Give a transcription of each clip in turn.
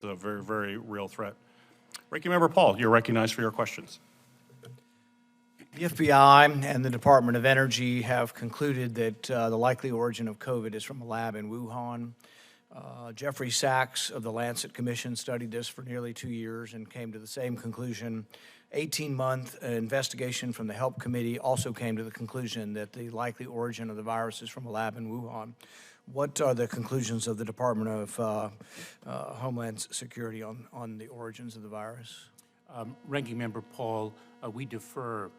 a very, very real threat. Ranking Member Paul, you're recognized for your questions. The FBI and the Department of Energy have concluded that the likely origin of COVID is from a lab in Wuhan. Jeffrey Sachs of the Lancet Commission studied this for nearly 2 years and came to the same conclusion. 18-month investigation from the HELP Committee also came to the conclusion that the likely origin of the virus is from a lab in Wuhan. What are the conclusions of the Department of Homeland Security on the origins of the virus? Ranking Member Paul, we defer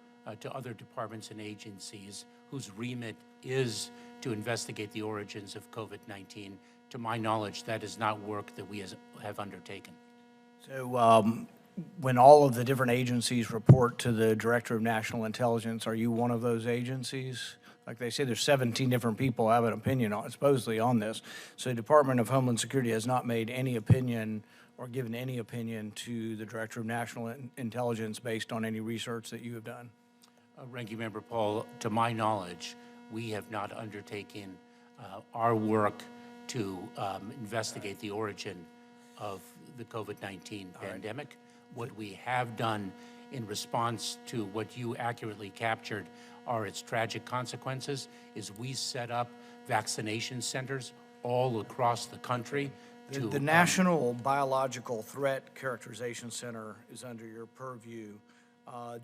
to other departments and agencies whose remit is to investigate the origins of COVID-19. To my knowledge, that is not work that we have undertaken. So when all of the different agencies report to the Director of National Intelligence, are you one of those agencies? Like they say, there's 17 different people have an opinion supposedly on this. So the Department of Homeland Security has not made any opinion or given any opinion to the Director of National Intelligence based on any research that you have done? Ranking Member Paul, to my knowledge, we have not undertaken our work to investigate the origin of the COVID-19 pandemic. What we have done in response to what you accurately captured are its tragic consequences is we set up vaccination centers all across the country. The National Biological Threat Characterization Center is under your purview.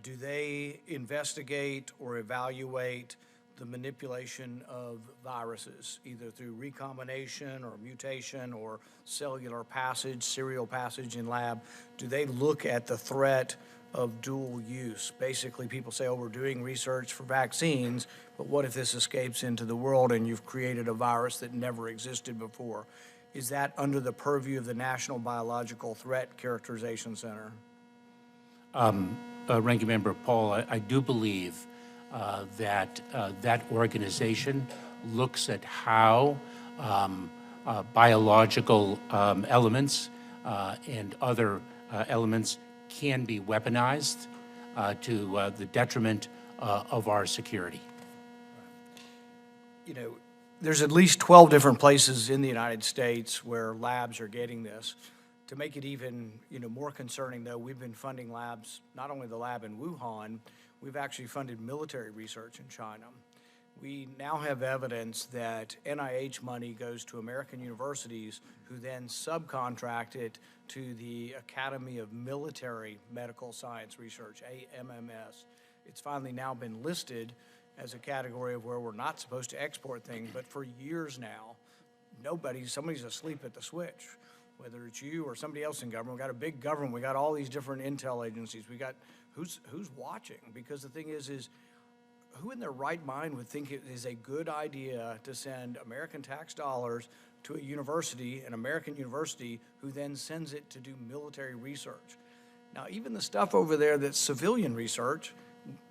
Do they investigate or evaluate the manipulation of viruses, either through recombination or mutation or cellular passage, serial passage in lab? Do they look at the threat of dual use? Basically, people say, oh, we're doing research for vaccines, but what if this escapes into the world and you've created a virus that never existed before? Is that under the purview of the National Biological Threat Characterization Center? Ranking Member Paul, I do believe that that organization looks at how biological elements and other elements can be weaponized to the detriment of our security. You know, there's at least 12 different places in the United States where labs are getting this. To make it even, more concerning, though, we've been funding labs, not only the lab in Wuhan, we've actually funded military research in China. We now have evidence that NIH money goes to American universities who then subcontract it to the Academy of Military Medical Science Research, AMMS. It's finally now been listed as a category of where we're not supposed to export things, but for years now, somebody's asleep at the switch. Whether it's you or somebody else in government, we got a big government, we got all these different intel agencies, we got who's watching? Because the thing is who in their right mind would think it is a good idea to send American tax dollars to a university, an American university, who then sends it to do military research? Now, even the stuff over there that's civilian research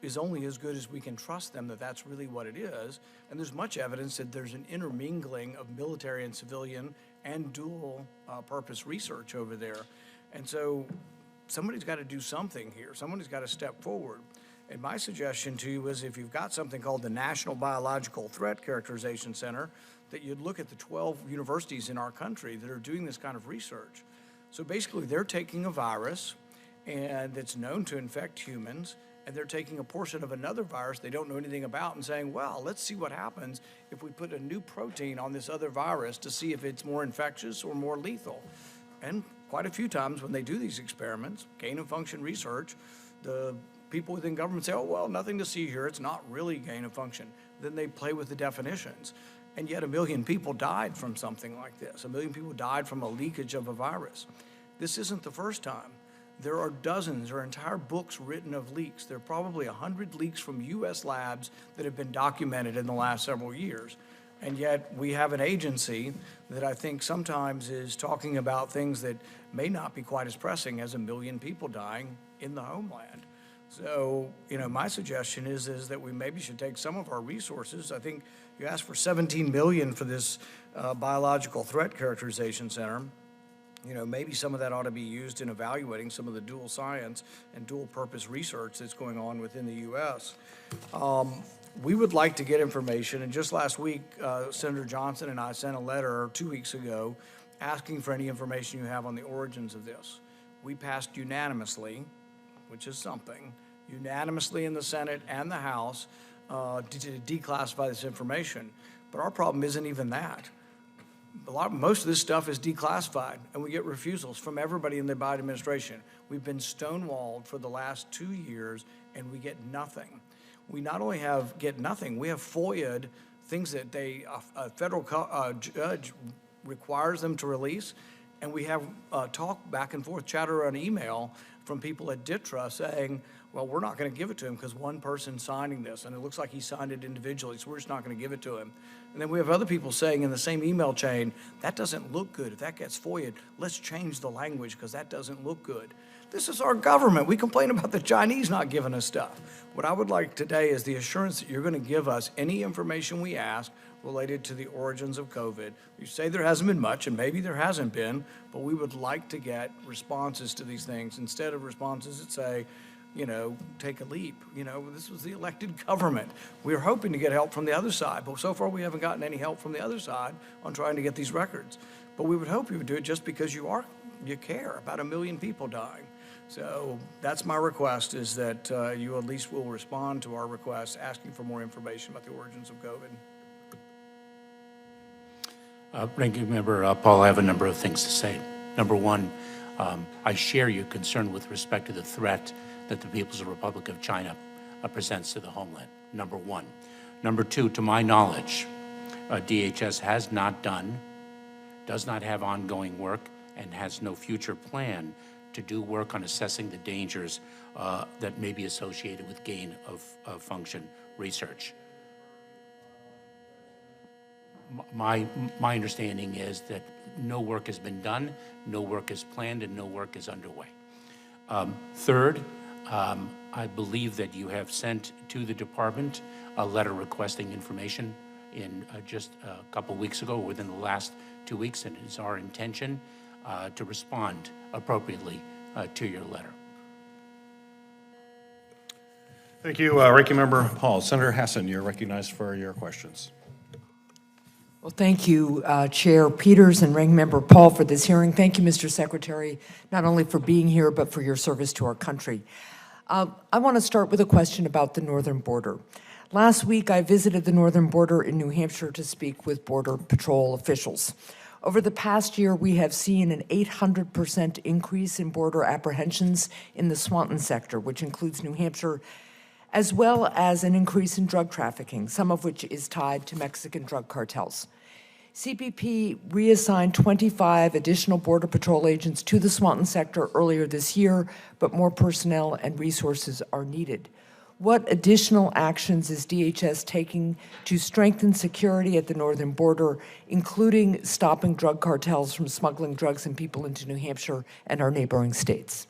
is only as good as we can trust them that that's really what it is. And there's much evidence that there's an intermingling of military and civilian and dual purpose research over there. And so somebody's got to do something here. Somebody's got to step forward. And my suggestion to you is if you've got something called the National Biological Threat Characterization Center, that you'd look at the 12 universities in our country that are doing this kind of research. So basically they're taking a virus and that's known to infect humans, and they're taking a portion of another virus they don't know anything about and saying, well, let's see what happens if we put a new protein on this other virus to see if it's more infectious or more lethal. And quite a few times when they do these experiments, gain of function research, the people within government say, oh, well, nothing to see here. It's not really gain of function. Then they play with the definitions. And yet 1 million people died from something like this. 1 million people died from a leakage of a virus. This isn't the first time. There are dozens or entire books written of leaks. There are probably 100 leaks from U.S. labs that have been documented in the last several years. And yet we have an agency that I think sometimes is talking about things that may not be quite as pressing as 1 million people dying in the homeland. So, my suggestion is that we maybe should take some of our resources. I think you asked for $17 million for this biological threat characterization center. Maybe some of that ought to be used in evaluating some of the dual science and dual purpose research that's going on within the U.S. We would like to get information, and just last week, Senator Johnson and I sent a letter 2 weeks ago asking for any information you have on the origins of this. We passed unanimously, which is something, unanimously in the Senate and the House to declassify this information. But our problem isn't even that. Most of this stuff is declassified, and we get refusals from everybody in the Biden administration. We've been stonewalled for the last 2 years, and we get nothing. We not only get nothing, we have FOIA'd things that a federal judge requires them to release, and we have talk back and forth, chatter on email from people at DITRA saying, well, we're not going to give it to him because one person's signing this, and it looks like he signed it individually, so we're just not going to give it to him. And then we have other people saying in the same email chain, that doesn't look good. If that gets FOIA'd, let's change the language because that doesn't look good. This is our government. We complain about the Chinese not giving us stuff. What I would like today is the assurance that you're going to give us any information we ask related to the origins of COVID. You say there hasn't been much, and maybe there hasn't been, but we would like to get responses to these things instead of responses that say, you know, take a leap. You know, this was the elected government. We were hoping to get help from the other side, but so far we haven't gotten any help from the other side on trying to get these records. But we would hope you would do it just because you care about 1 million people dying. So that's my request, is that you at least will respond to our request asking for more information about the origins of COVID. Ranking Member Paul, I have a number of things to say. Number one, I share your concern with respect to the threat that the People's Republic of China presents to the homeland, number one. Number two, to my knowledge, DHS has not done, does not have ongoing work, and has no future plan to do work on assessing the dangers that may be associated with gain of function research. My understanding is that no work has been done, no work is planned, and no work is underway. Third, I believe that you have sent to the department a letter requesting information in just a couple weeks ago, within the last 2 weeks, and it is our intention to respond appropriately to your letter. Thank you, Ranking Member Paul. Senator Hassan, you're recognized for your questions. Well, thank you, Chair Peters and Ranking Member Paul, for this hearing. Thank you, Mr. Secretary, not only for being here, but for your service to our country. I want to start with a question about the northern border. Last week, I visited the northern border in New Hampshire to speak with Border Patrol officials. Over the past year, we have seen an 800% increase in border apprehensions in the Swanton sector, which includes New Hampshire, as well as an increase in drug trafficking, some of which is tied to Mexican drug cartels. CBP reassigned 25 additional Border Patrol agents to the Swanton sector earlier this year, but more personnel and resources are needed. What additional actions is DHS taking to strengthen security at the northern border, including stopping drug cartels from smuggling drugs and people into New Hampshire and our neighboring states?